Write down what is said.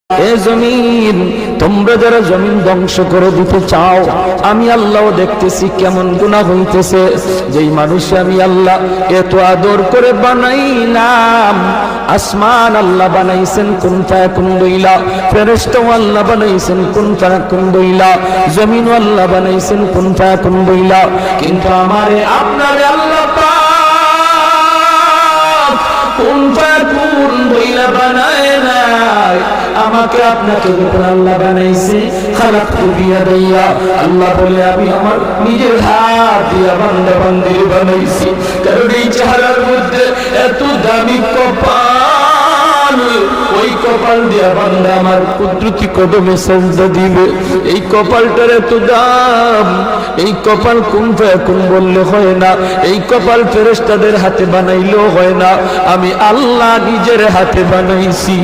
এ জমিন, তোমরা যারা জমিন ধ্বংস করে দিতে চাও, আমি আল্লাহ দেখতেছি কেমন গুনাহ হইতেছে। যেই মানুষ আমি আল্লাহ এত আদর করে বানাইলাম, আসমান আল্লাহ বানাইছেন কুন ফায়াকুন বইলা, ফেরেশতা আল্লাহ বানাইছেন কুন ফায়াকুন বইলা, জমিন আল্লাহ বানাইছেন কুন ফায়াকুন বইলা, কিন্তু আমারে আপনারে আল্লাহ পাক কুন ফায়াকুন বইলা বানায় নাই। আমাকে আপনাকে যখন আল্লাহ বানাইছে, খালাকতু বিয়াদাইয়া, আল্লাহ বলে আমি আমার নিজের হাত দিয়া বান্দা বান্দির বানাইছি। কারণ এই চেহারার মধ্যে এত দামি কপাল, ওই কপাল দিয়া বান্দা আমার কুদরতি কদমে সেজদা দিবে। এই কপালটার এত দাম, এই কপাল কুন ফায়াকুন বললে হয় না, এই কপাল ফেরেশতাদের হাতে বানাইলেও হয় না, আমি আল্লাহ নিজের হাতে বানাইছি।